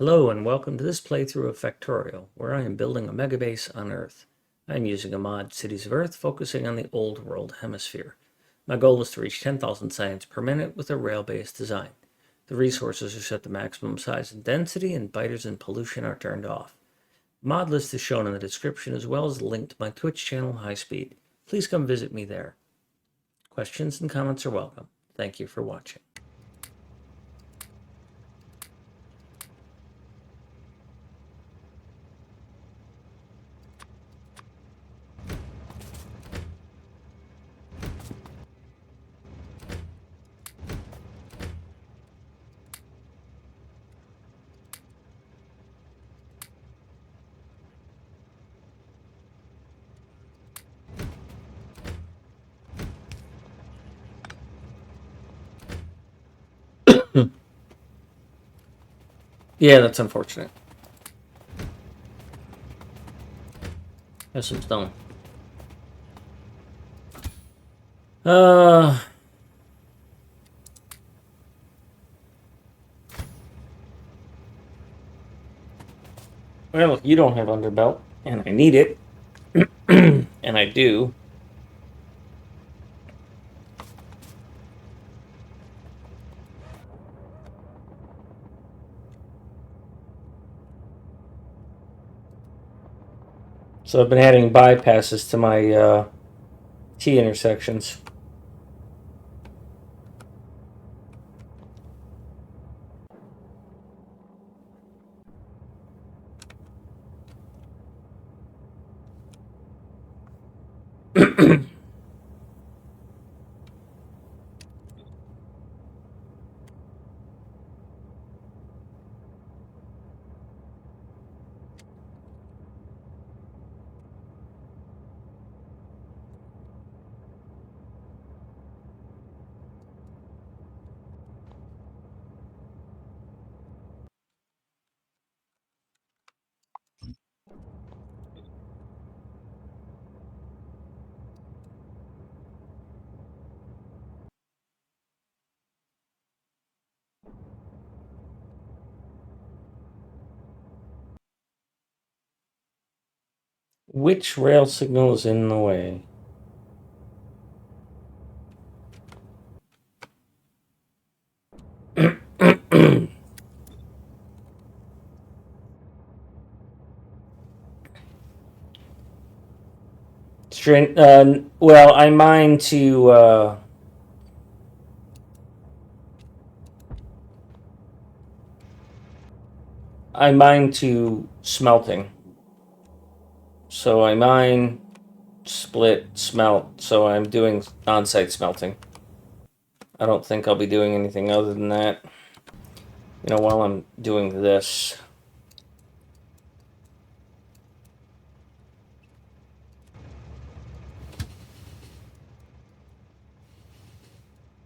Hello and welcome to this playthrough of Factorio, where I am building a megabase on Earth. I am using a mod, Cities of Earth, focusing on the Old World Hemisphere. My goal is to reach 10,000 science per minute with a rail-based design. The resources are set to maximum size and density, and biters and pollution are turned off. The mod list is shown in the description, as well as a link to my Twitch channel, High Speed. Please come visit me there. Questions and comments are welcome. Thank you for watching. Yeah, that's unfortunate. There's some stone. Well, you don't have underbelt, and I need it, and I do. So I've been adding bypasses to my T intersections. Which rail signal is in the way? Well, I mine to smelting. So I mine, split, smelt. So I'm doing on-site smelting. I don't think I'll be doing anything other than that. You know, while I'm doing this.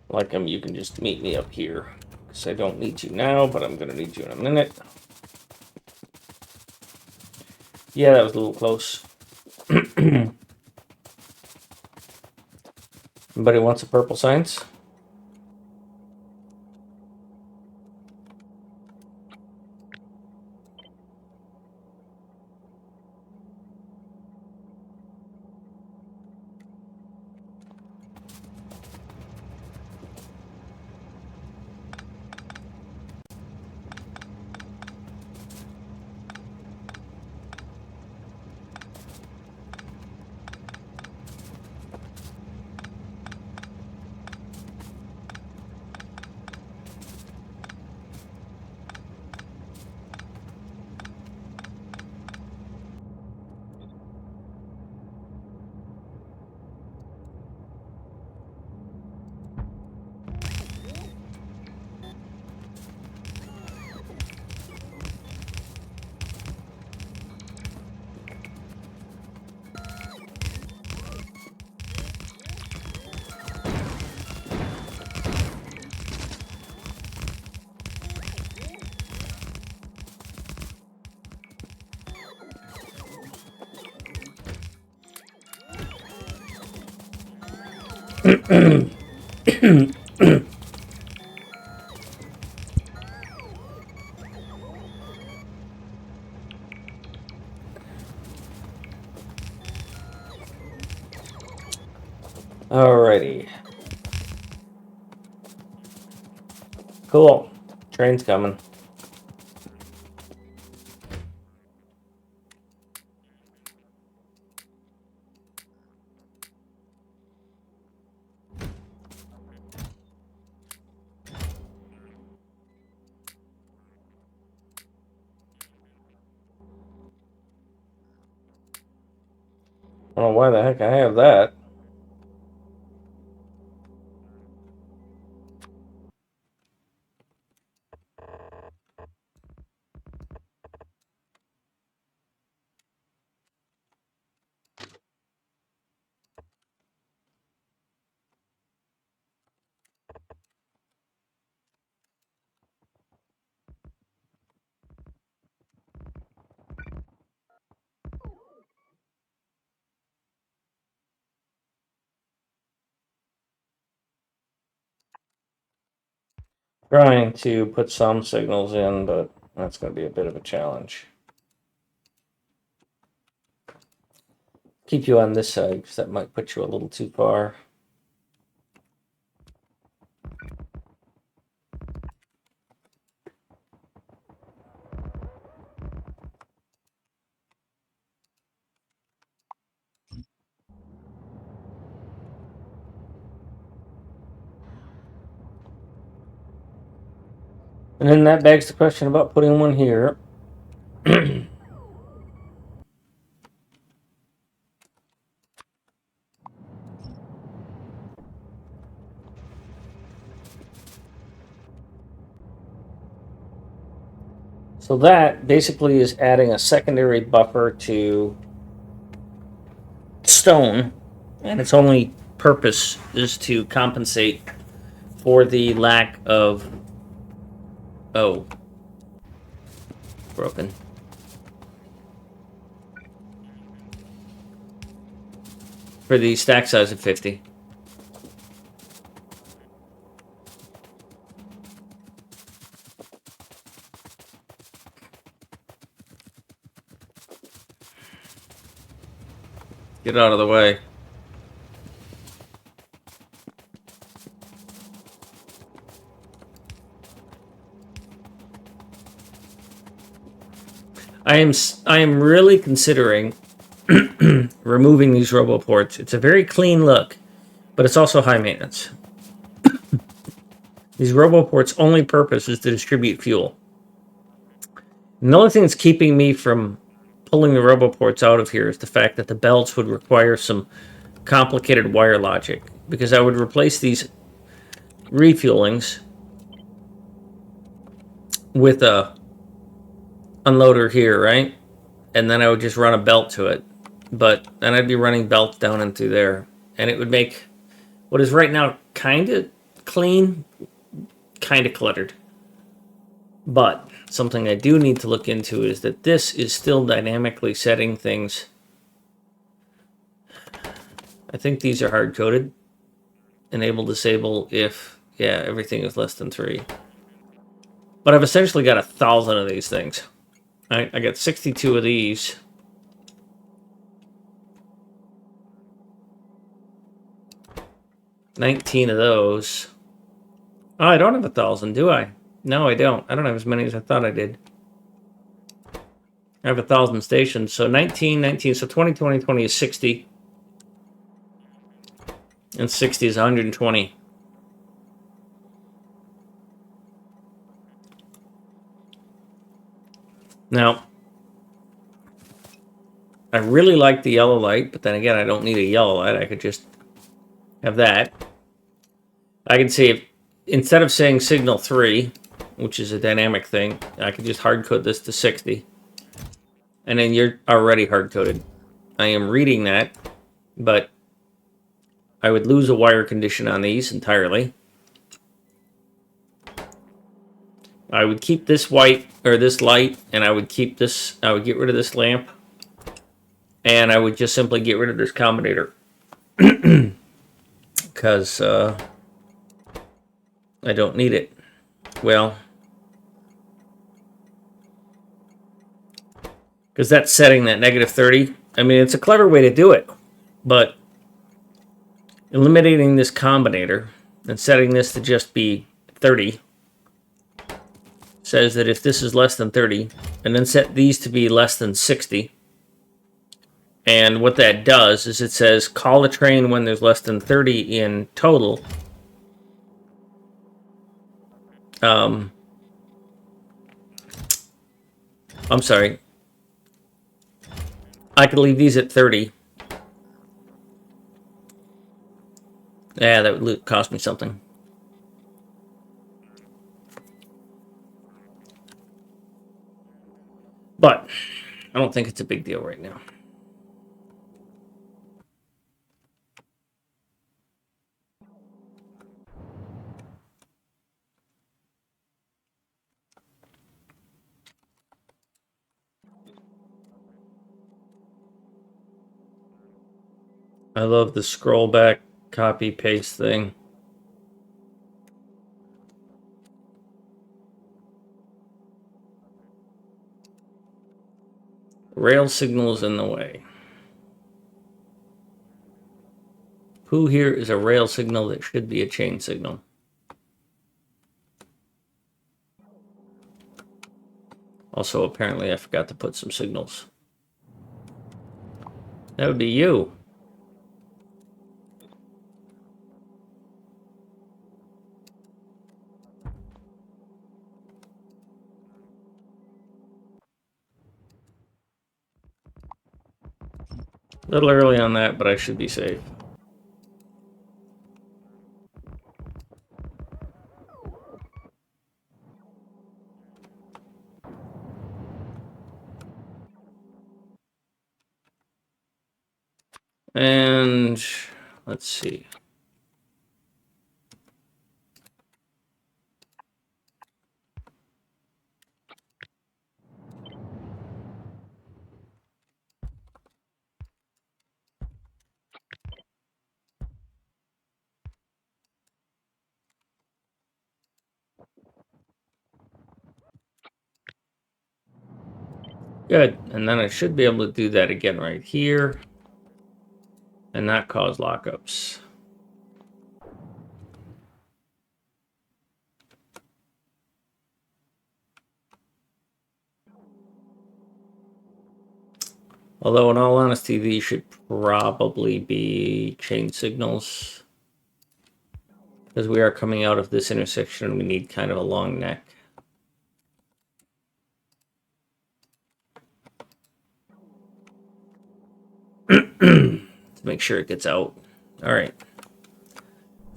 Like you can just meet me up here. Because I don't need you now, but I'm going to need you in a minute. Yeah, that was a little close. Anybody wants a purple science? Alrighty. Cool. Train's coming. I don't know why the heck I have that. Trying to put some signals in, but that's going to be a bit of a challenge. Keep you on this side because that might put you a little too far. And then that begs the question about putting one here. So that basically is adding a secondary buffer to stone, and its only purpose is to compensate for the lack of... Oh. Broken. For the stack size of 50. Get out of the way. I am really considering removing these roboports. It's a very clean look, but it's also high maintenance. These roboports' only purpose is to distribute fuel. And the only thing that's keeping me from pulling the roboports out of here is the fact that the belts would require some complicated wire logic, because I would replace these refuelings with a unloader here, right? And then I would just run a belt to it. But then I'd be running belts down into there, and it would make what is right now kind of clean, kind of cluttered. But something I do need to look into is that this is still dynamically setting things. I think these are hard-coded. Enable, disable if, yeah, everything is less than 3. But I've essentially got 1,000 of these things. I got 62 of these. $19 of those. Oh, I don't have 1,000, do I? No, I don't. I don't have as many as I thought I did. I have 1,000 stations, so 19, so 20, 20, 20 is 60. And 60 is 120. Now, I really like the yellow light, but then again, I don't need a yellow light. I could just have that. I can see if, instead of saying signal 3, which is a dynamic thing, I could just hard-code this to 60. And then you're already hard-coded. I am reading that, but I would lose a wire condition on these entirely. I would keep this white, or this light, and I would keep this, I would get rid of this lamp, and I would just simply get rid of this combinator. Because I don't need it. Well, because that's setting that negative 30. I mean, it's a clever way to do it, but eliminating this combinator and setting this to just be 30 says that if this is less than 30, and then set these to be less than 60, and what that does is it says call a train when there's less than 30 in total. I'm sorry. I could leave these at 30. Yeah, that would cost me something. But I don't think it's a big deal right now. I love the scroll back, copy, paste thing. Rail signals in the way. Who here is a rail signal that should be a chain signal? Also, apparently I forgot to put some signals. That would be you. A little early on that, but I should be safe. And let's see. Good. And then I should be able to do that again right here and not cause lockups. Although, in all honesty, these should probably be chain signals. Because we are coming out of this intersection and we need kind of a long neck. To make sure it gets out. All right.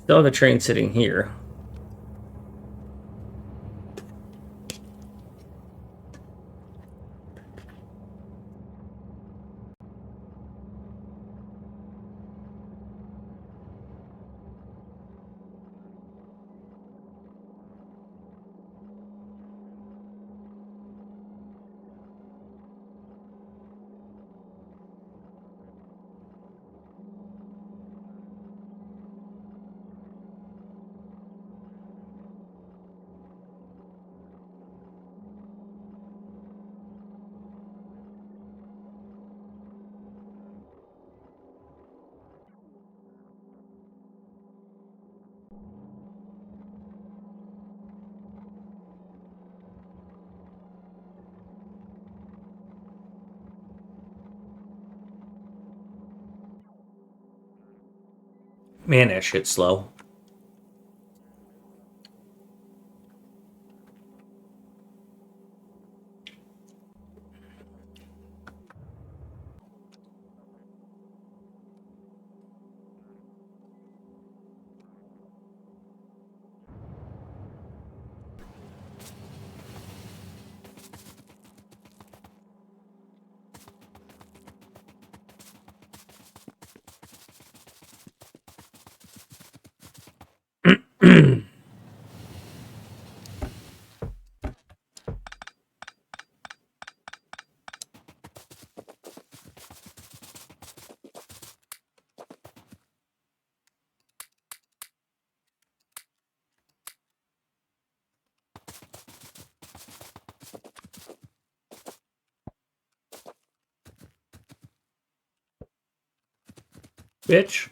Still have a train sitting here. Man, that shit's slow. Bitch.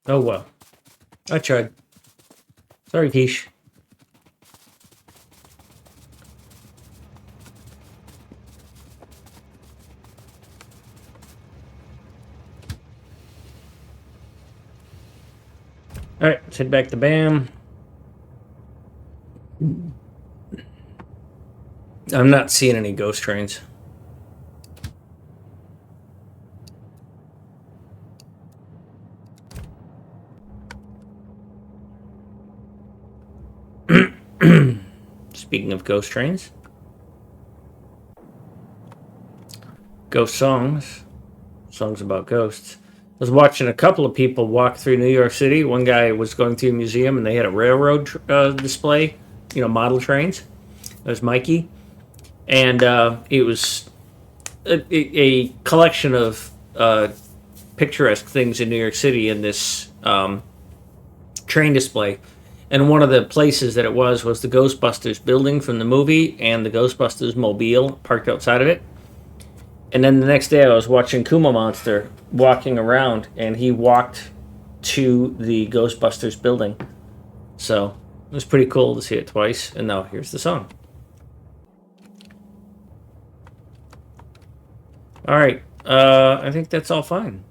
Oh well. I tried. Sorry, Quiche. Alright, let's head back to BAM. I'm not seeing any ghost trains. Speaking of ghost trains, ghost songs, songs about ghosts. I was watching a couple of people walk through New York City. One guy was going through a museum and they had a railroad display, model trains. It was Mikey. And it was a collection of picturesque things in New York City in this train display. And one of the places that it was the Ghostbusters building from the movie and the Ghostbusters mobile parked outside of it. And then the next day I was watching Kuma Monster walking around and he walked to the Ghostbusters building. So it was pretty cool to see it twice. And now here's the song. All right. I think that's all fine.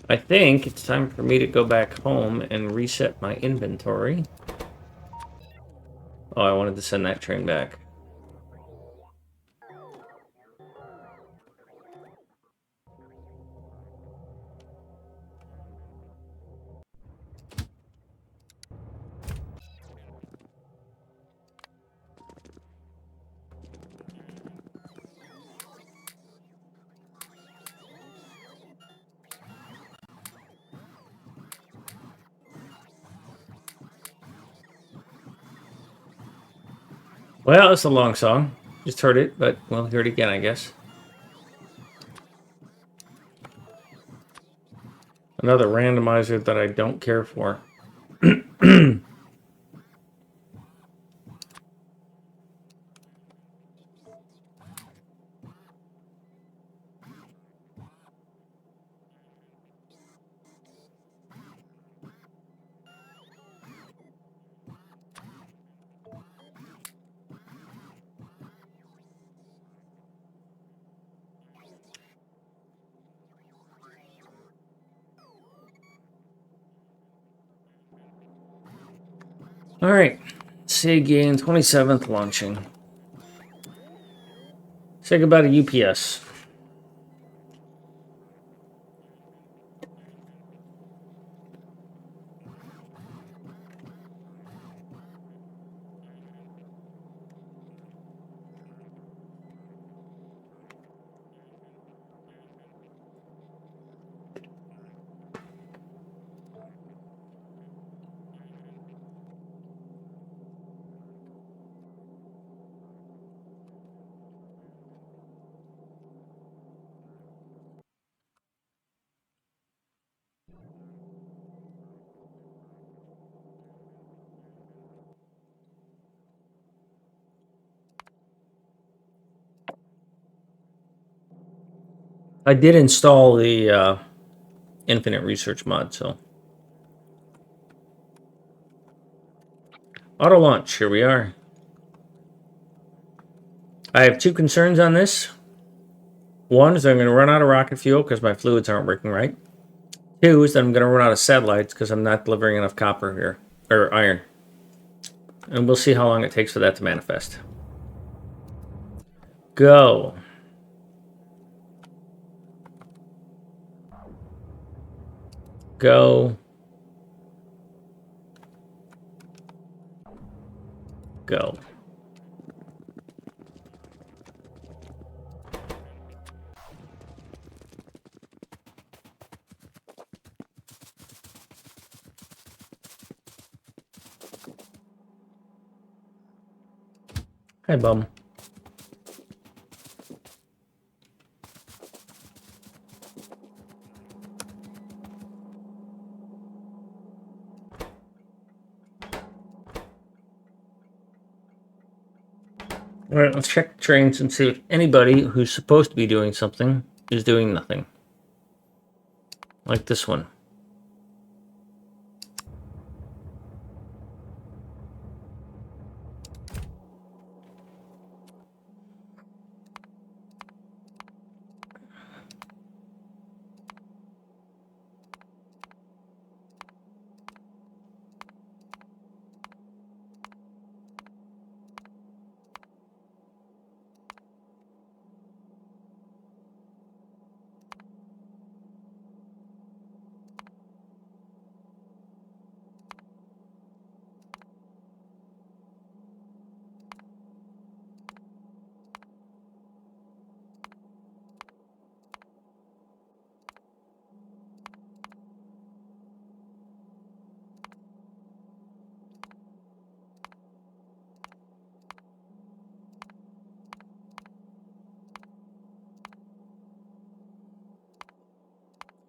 I think it's time for me to go back home and reset my inventory. Oh, I wanted to send that train back. Well, it's a long song. Just heard it, but we'll hear it again, I guess. Another randomizer that I don't care for. All right. Seagate 27th launching. Say goodbye to UPS. I did install the Infinite Research mod, so. Auto launch, here we are. I have two concerns on this. One is I'm going to run out of rocket fuel because my fluids aren't working right. Two is that I'm going to run out of satellites because I'm not delivering enough copper here, or iron. And we'll see how long it takes for that to manifest. Go. Go. Go. Hi, bum. All right, let's check the trains and see if anybody who's supposed to be doing something is doing nothing. Like this one.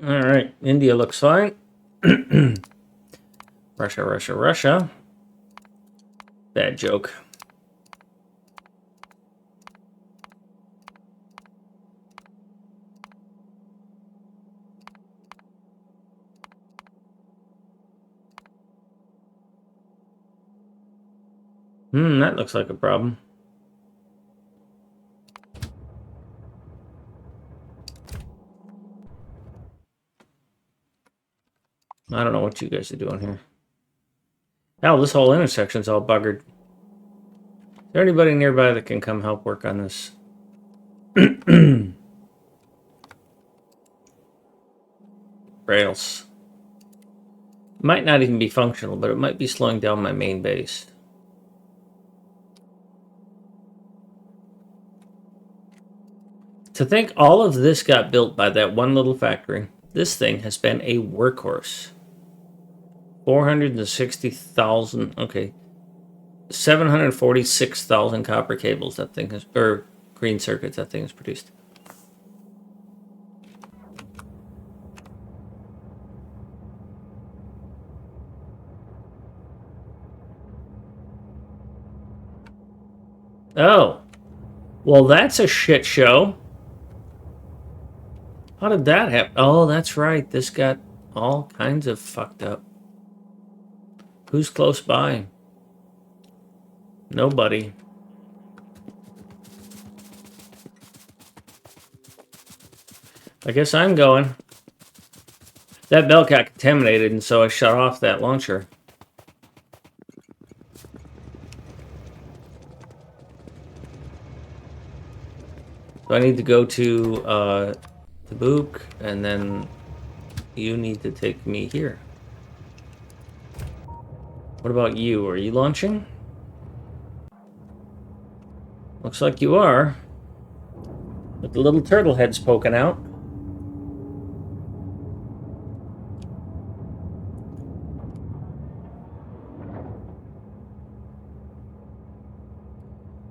All right, India looks fine. Russia, Russia, Russia. Bad joke. That looks like a problem. I don't know what you guys are doing here. Hell, this whole intersection's all buggered. Is there anybody nearby that can come help work on this? Rails. Might not even be functional, but it might be slowing down my main base. To think all of this got built by that one little factory. This thing has been a workhorse. 460,000, okay. 746,000 copper cables that thing has, or green circuits that thing has produced. Oh. Well, that's a shit show. How did that happen? Oh, that's right. This got all kinds of fucked up. Who's close by? Nobody. I guess I'm going. That belt got contaminated, and so I shut off that launcher. So I need to go to Tabuk, and then you need to take me here. What about you? Are you launching? Looks like you are. With the little turtle heads poking out.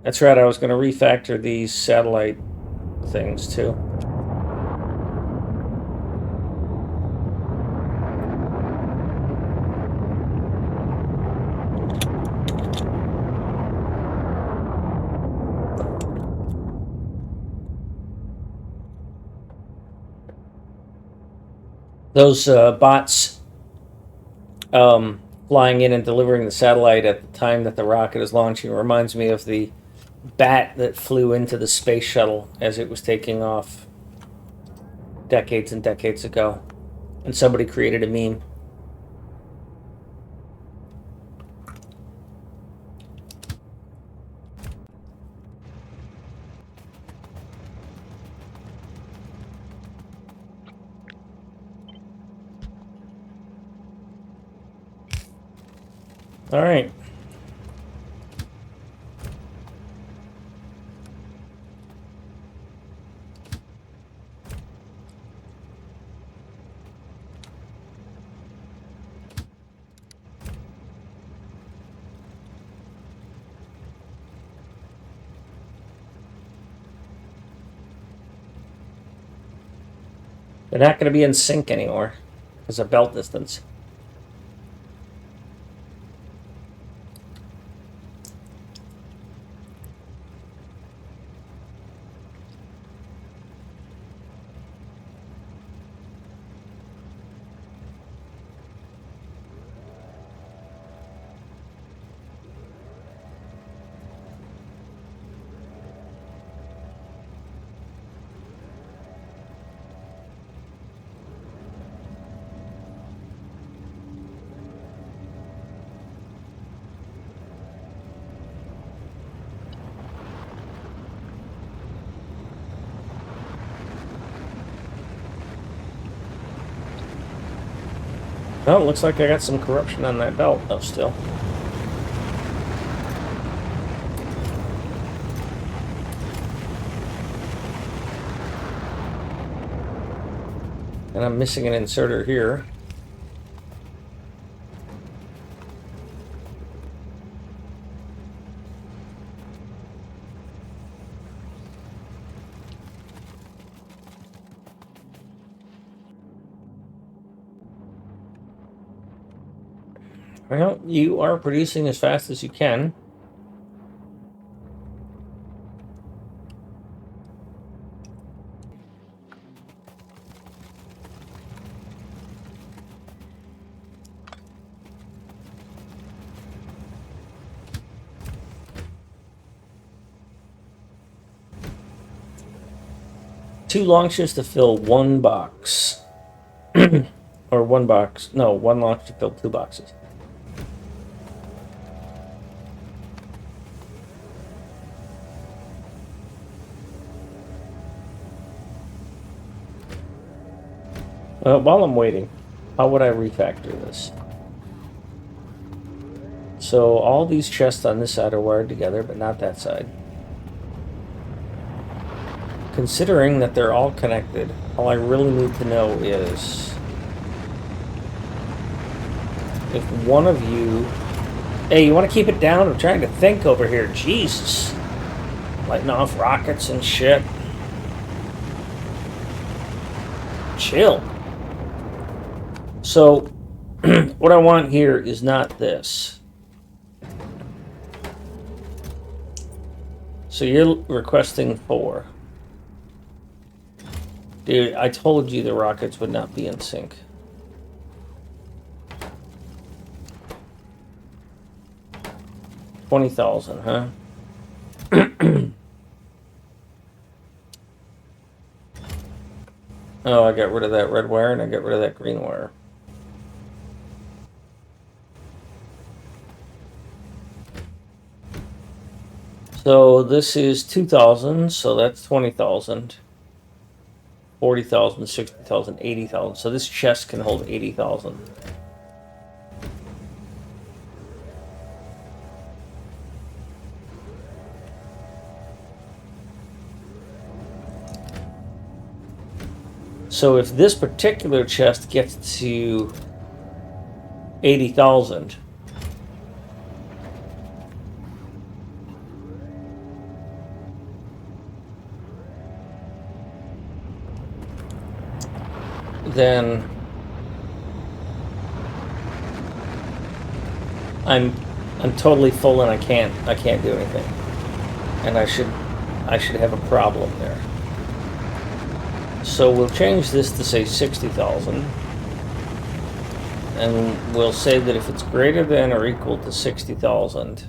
That's right, I was going to refactor these satellite things too. Those bots flying in and delivering the satellite at the time that the rocket is launching reminds me of the bat that flew into the space shuttle as it was taking off decades and decades ago. And somebody created a meme. All right. They're not going to be in sync anymore because of belt distance. Well, it looks like I got some corruption on that belt, though, still. And I'm missing an inserter here. Well, you are producing as fast as you can. Two launch shifts to fill one box. Or one box. No, one launch to fill two boxes. While I'm waiting, how would I refactor this? So all these chests on this side are wired together, but not that side. Considering that they're all connected, all I really need to know is if one of you... Hey, you want to keep it down? I'm trying to think over here. Jesus. Lighting off rockets and shit. Chill. So, what I want here is not this. So you're requesting 4. Dude, I told you the rockets would not be in sync. $20,000, huh? Oh, I got rid of that red wire and I got rid of that green wire. So this is 2,000, so that's 20,000. 40,000, 60,000, 80,000. So this chest can hold 80,000. So if this particular chest gets to 80,000, then I'm totally full and I can't do anything. And I should have a problem there. So we'll change this to say 60,000. And we'll say that if it's greater than or equal to 60,000,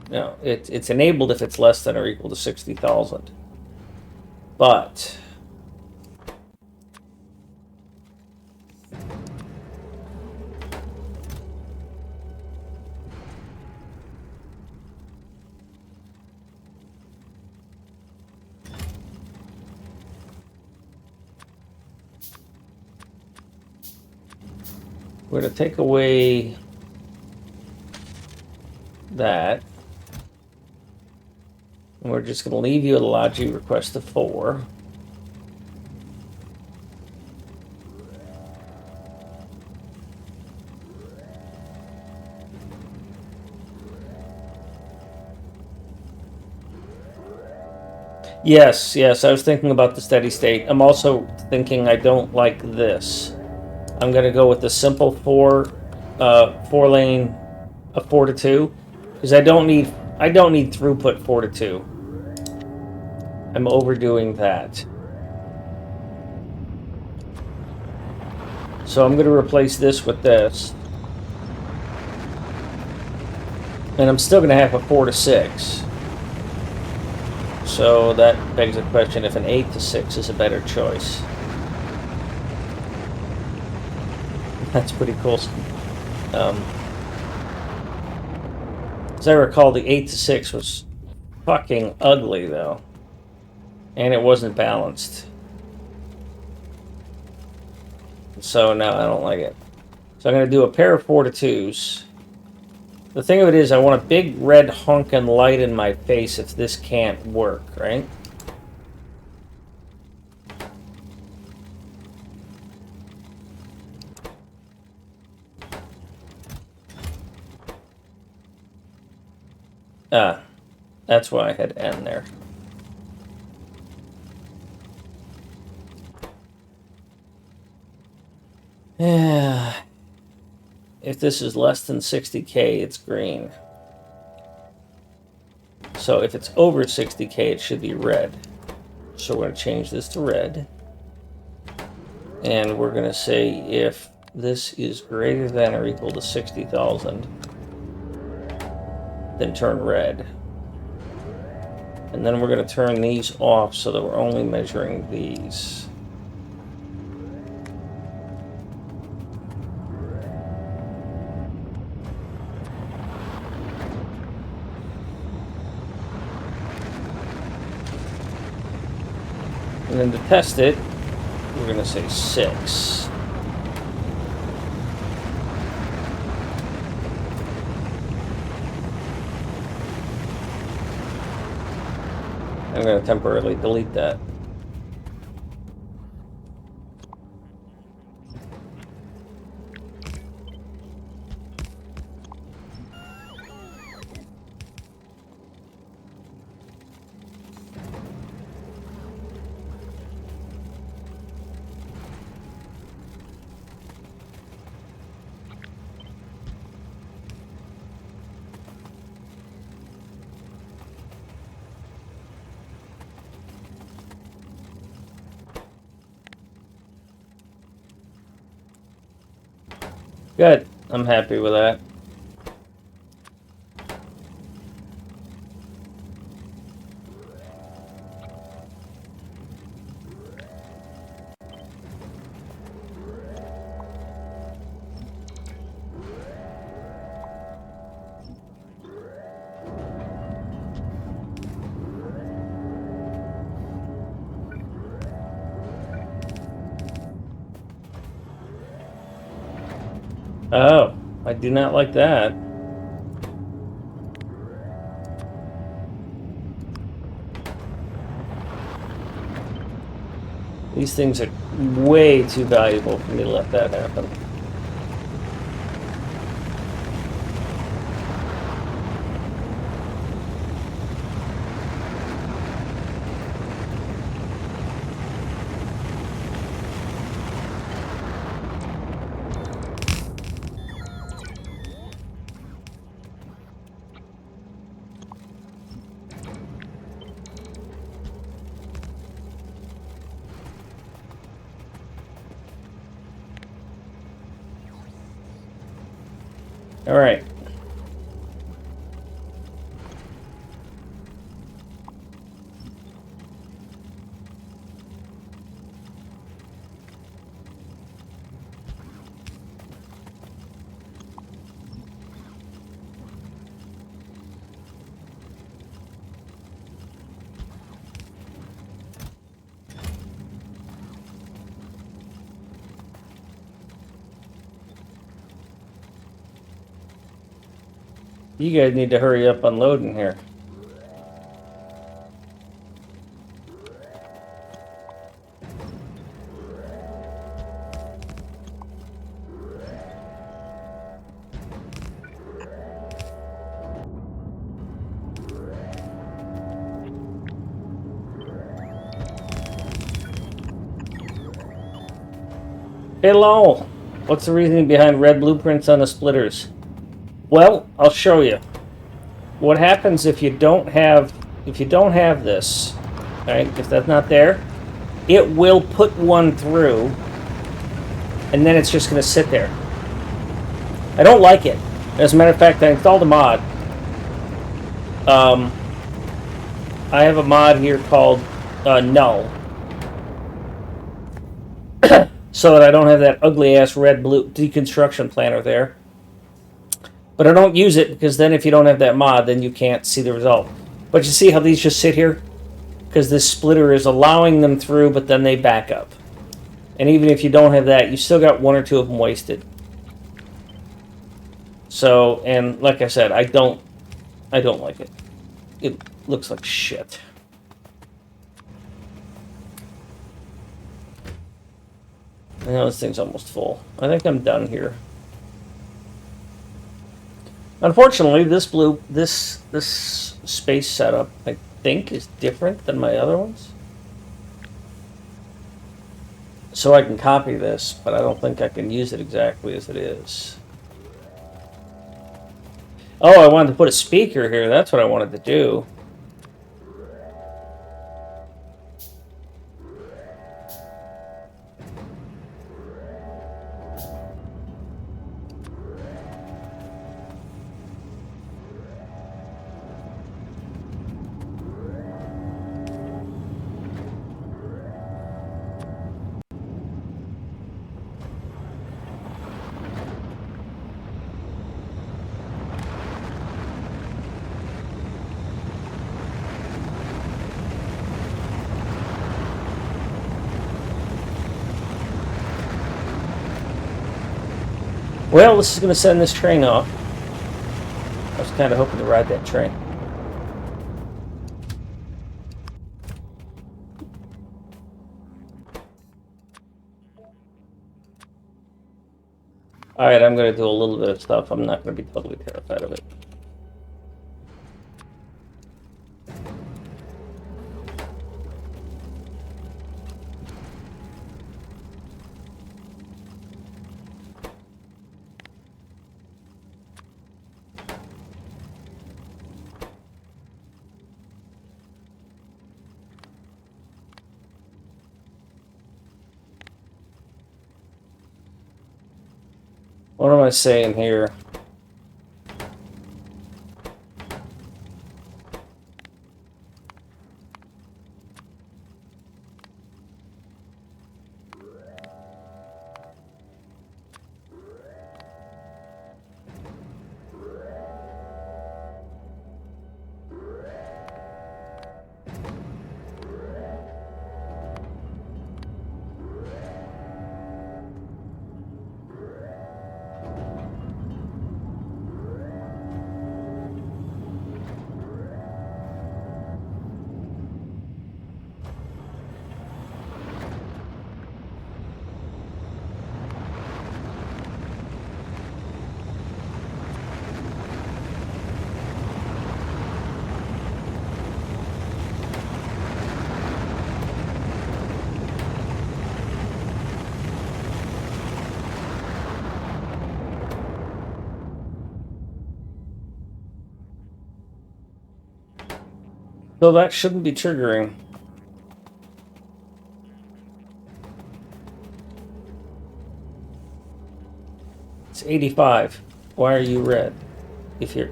no, it's enabled if it's less than or equal to 60,000. But we're going to take away that. And we're just going to leave you a logi request of 4. Yes, I was thinking about the steady state. I'm also thinking I don't like this. I'm going to go with the simple 4-lane, a 4 to 2, because I don't need throughput 4 to 2. I'm overdoing that. So I'm going to replace this with this. And I'm still going to have a 4 to 6. So that begs the question if an 8 to 6 is a better choice. That's pretty cool. As I recall, the 8 to 6 was fucking ugly, though. And it wasn't balanced. So no, I don't like it. So I'm going to do a pair of 4 to 2s. The thing of it is, I want a big red honking light in my face if this can't work, right? Ah, that's why I had N there. Yeah. If this is less than 60K, it's green. So if it's over 60K, it should be red. So we're going to change this to red. And we're going to say if this is greater than or equal to 60,000, then turn red. And then we're going to turn these off so that we're only measuring these. And then to test it, we're going to say 6. I'm going to temporarily delete that. Good. I'm happy with that. Oh, I do not like that. These things are way too valuable for me to let that happen. All right. You guys need to hurry up unloading here. Hello. What's the reasoning behind red blueprints on the splitters? Well, I'll show you. What happens if you don't have this, right? If that's not there, it will put one through, and then it's just going to sit there. I don't like it. As a matter of fact, I installed a mod. I have a mod here called Null, so that I don't have that ugly ass red blue deconstruction planner there. But I don't use it because then if you don't have that mod, then you can't see the result. But you see how these just sit here? Because this splitter is allowing them through, but then they back up. And even if you don't have that, you still got one or two of them wasted. So, and like I said, I don't like it. It looks like shit. I know this thing's almost full. I think I'm done here. Unfortunately, this space setup, I think, is different than my other ones. So I can copy this, but I don't think I can use it exactly as it is. Oh, I wanted to put a speaker here. That's what I wanted to do. Well, this is going to send this train off. I was kind of hoping to ride that train. Alright, I'm going to do a little bit of stuff. I'm not going to be totally terrified of it. What am I saying here? So that shouldn't be triggering. It's 85. Why are you red? If you're,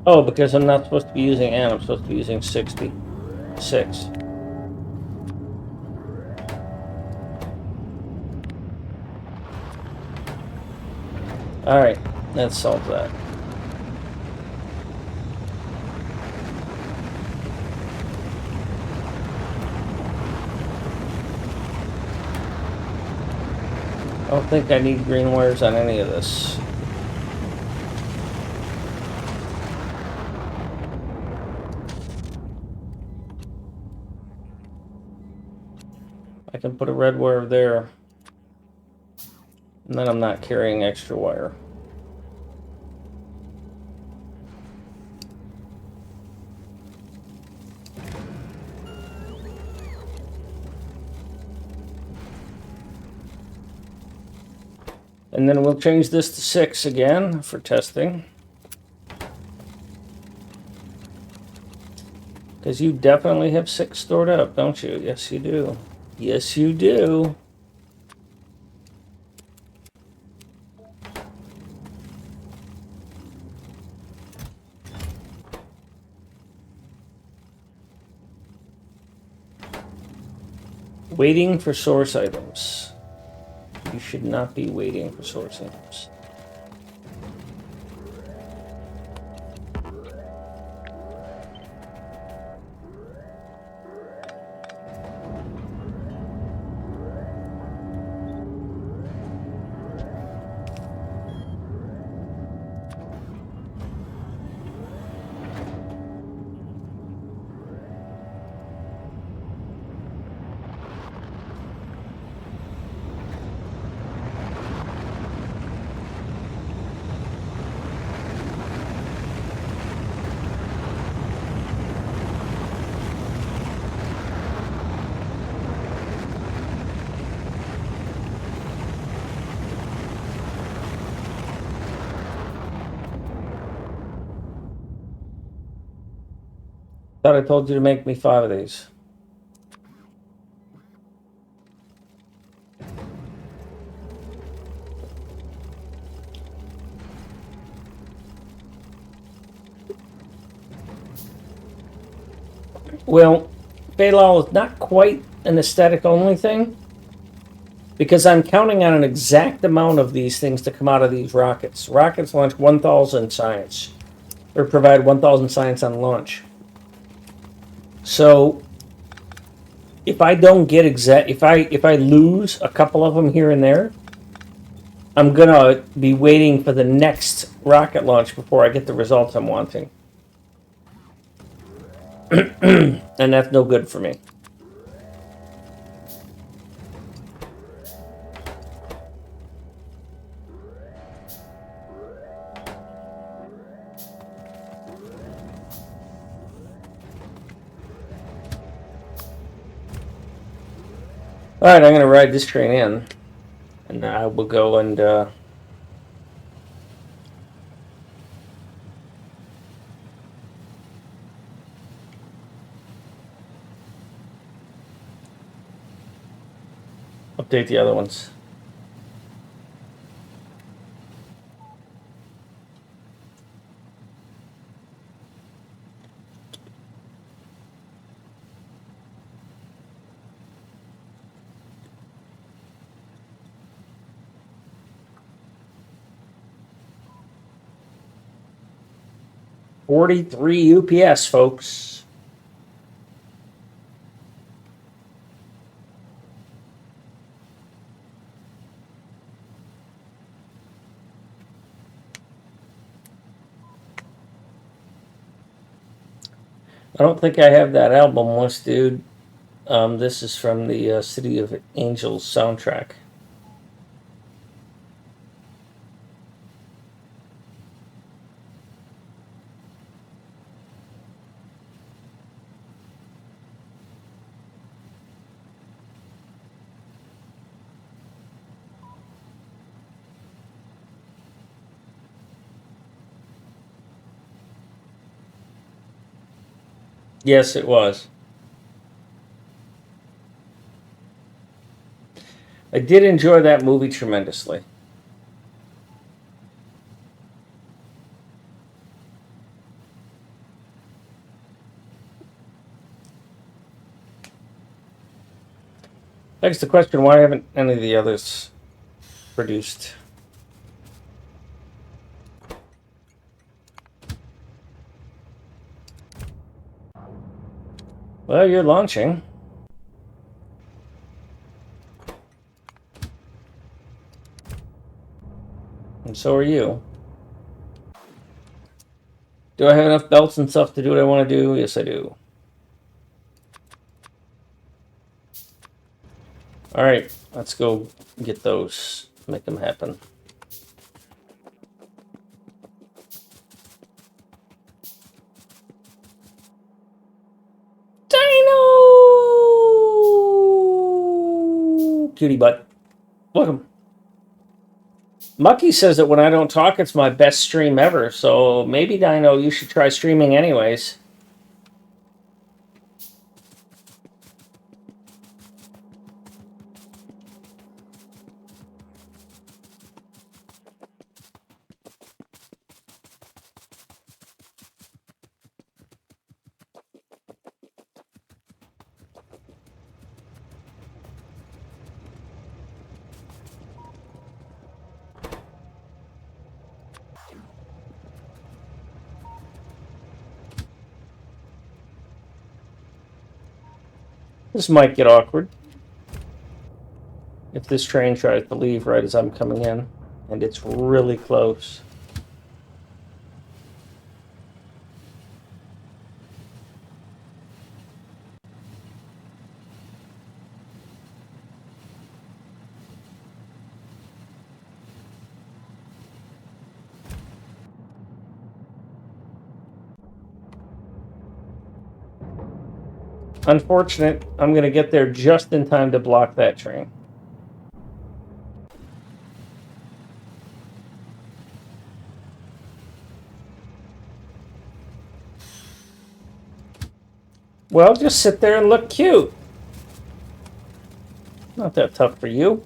oh, because I'm not supposed to be using N, I'm supposed to be using 66. Alright, that solves that. I don't think I need green wires on any of this. I can put a red wire there. And then I'm not carrying extra wire. And then we'll change this to 6 again for testing. Because you definitely have 6 stored up, don't you? Yes, you do. Yes, you do. Waiting for source items. You should not be waiting for source items. Thought I told you to make me 5 of these. Well, Baylal is not quite an aesthetic only thing, because I'm counting on an exact amount of these things to come out of these rockets. Rockets launch 1,000 science, or provide 1,000 science on launch. So if I don't get if I lose a couple of them here and there, I'm gonna be waiting for the next rocket launch before I get the results I'm wanting. And that's no good for me. Alright, I'm gonna ride this train in, and I will go and update the other ones. $43 UPS, folks. I don't think I have that album once, dude. This is from the City of Angels soundtrack. Yes, it was. I did enjoy that movie tremendously. Begs the question, why haven't any of the others produced? Well, you're launching. And so are you. Do I have enough belts and stuff to do what I want to do? Yes, I do. Alright, let's go get those. Make them happen. Dino! Cutie butt. Welcome. Mucky says that when I don't talk, it's my best stream ever. So maybe, Dino, you should try streaming anyways. This might get awkward if this train tries to leave right as I'm coming in, and it's really close. Unfortunate, I'm going to get there just in time to block that train. Well, just sit there and look cute. Not that tough for you.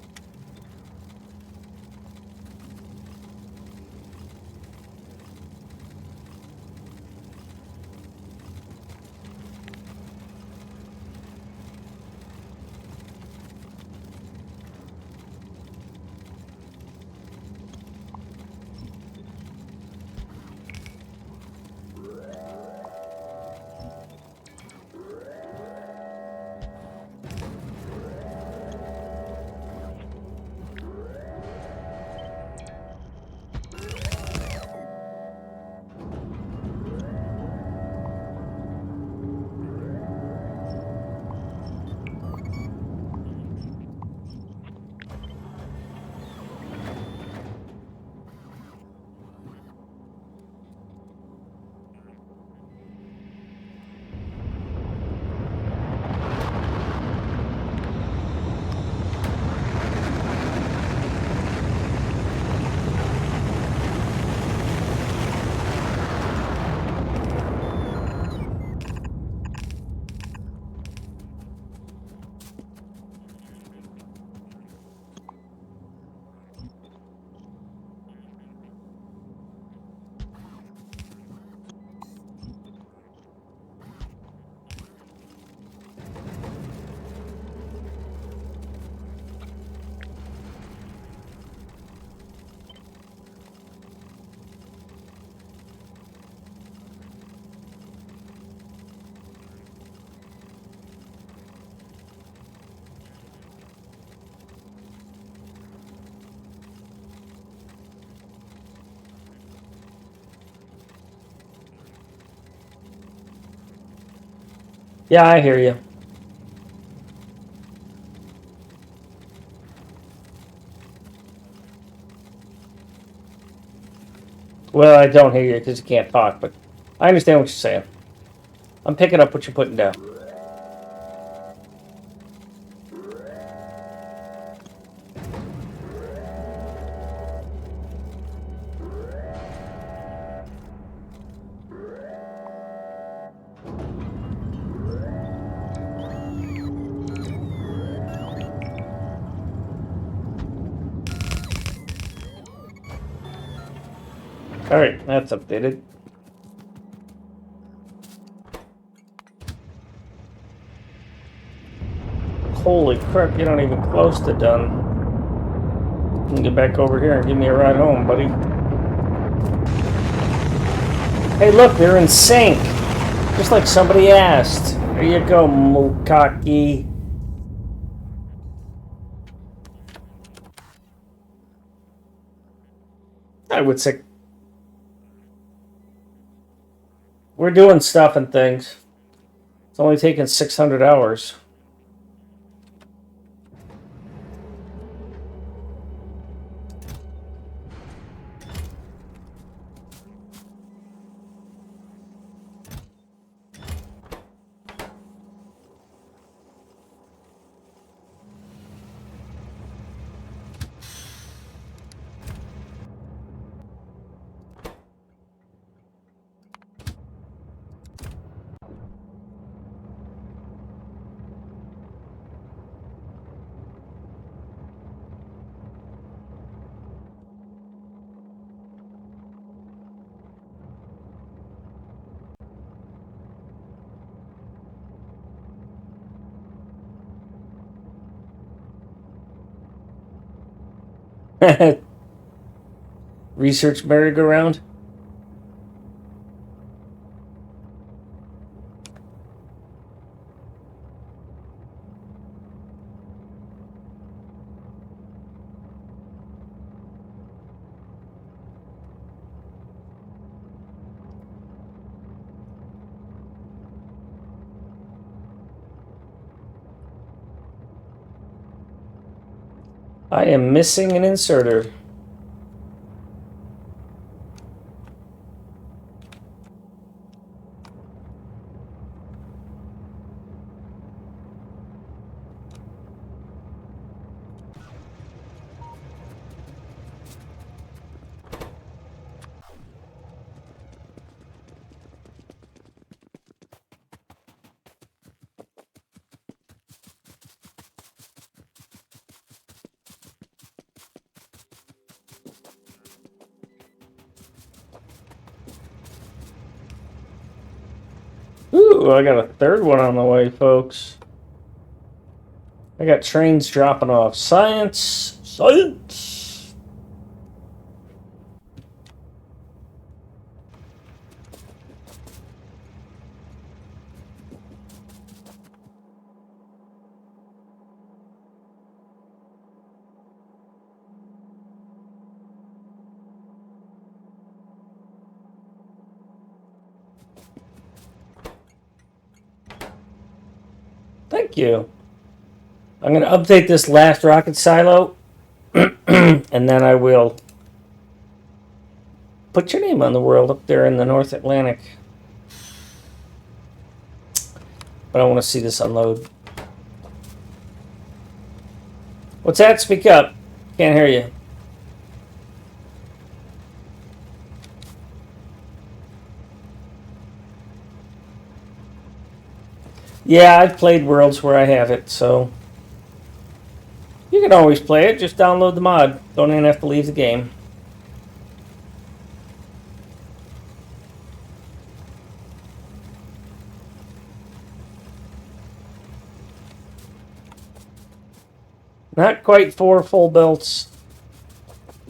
Yeah, I hear you. Well, I don't hear you because you can't talk, but I understand what you're saying. I'm picking up what you're putting down. All right, that's updated. Holy crap, you're not even close to done. You can get back over here and give me a ride home, buddy. Hey, look, they're in sync. Just like somebody asked. There you go, Mukaki. I would say we're doing stuff and things. It's only taken 600 hours. Research merry-go-round. I am missing an inserter. Ooh, I got a third one on the way, folks. I got trains dropping off. Science! Science! Thank you. I'm going to update this last rocket silo, and then I will put your name on the world up there in the North Atlantic. But I want to see this unload. What's that? Speak up. Can't hear you. Yeah, I've played worlds where I have it, so you can always play it. Just download the mod. Don't even have to leave the game. Not quite 4 full belts,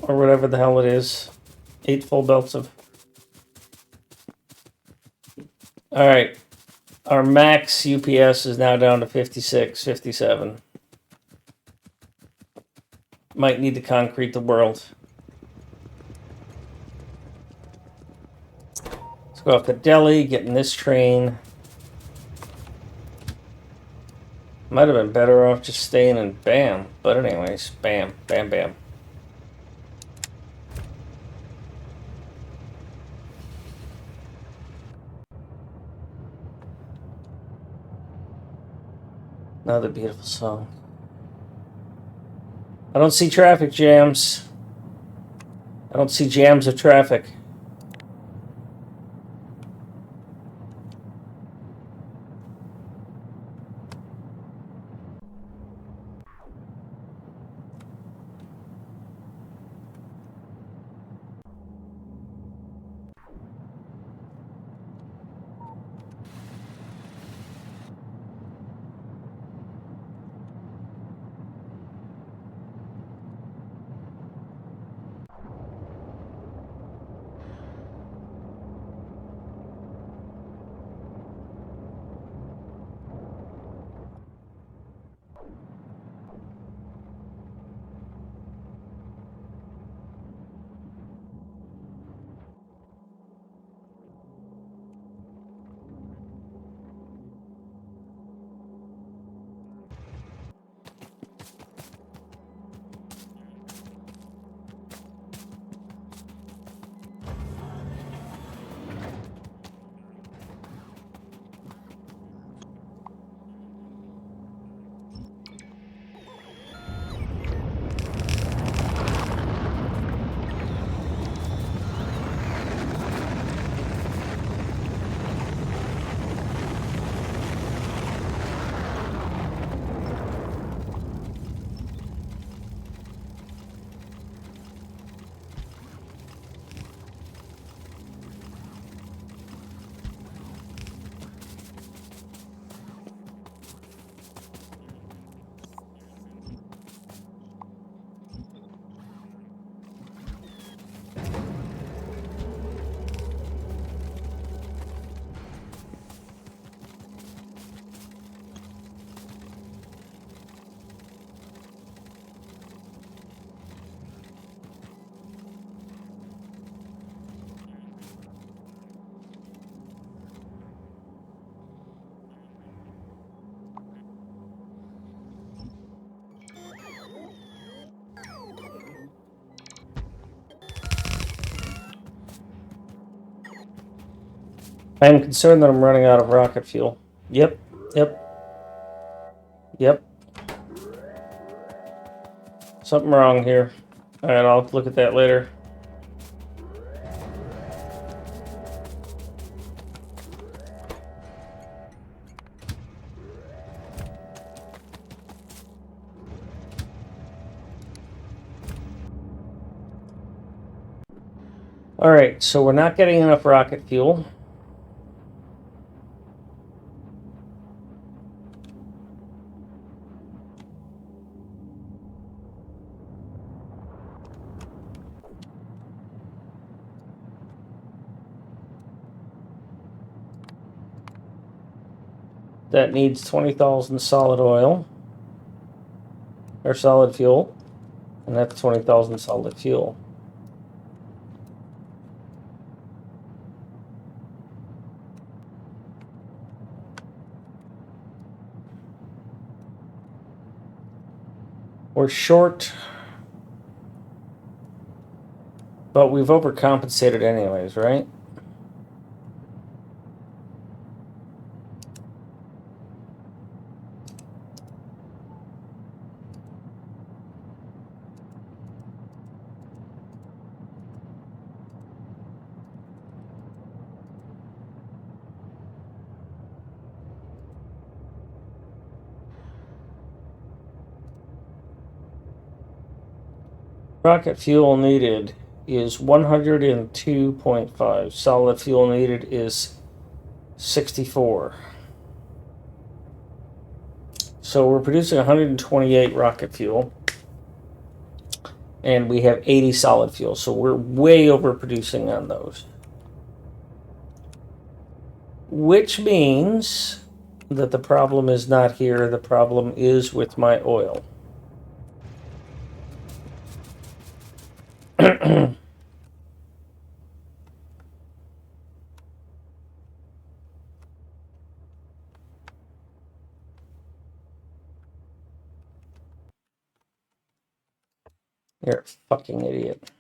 or whatever the hell it is. 8 full belts of... Alright. Our max UPS is now down to 56, 57. Might need to concrete the world. Let's go up to Delhi, get in this train. Might have been better off just staying in Bam. But anyways, bam, bam, bam. Another beautiful song. I don't see traffic jams. I don't see jams of traffic. I am concerned that I'm running out of rocket fuel. Yep, yep, yep. Something wrong here. Alright, I'll look at that later. Alright, so we're not getting enough rocket fuel. That needs 20,000 solid oil. Or solid fuel. And that's 20,000 solid fuel. We're short, but we've overcompensated anyways, right? Rocket fuel needed is 102.5. Solid fuel needed is 64. So we're producing 128 rocket fuel. And we have 80 solid fuel. So we're way overproducing on those. Which means that the problem is not here. The problem is with my oil. You're a fucking idiot.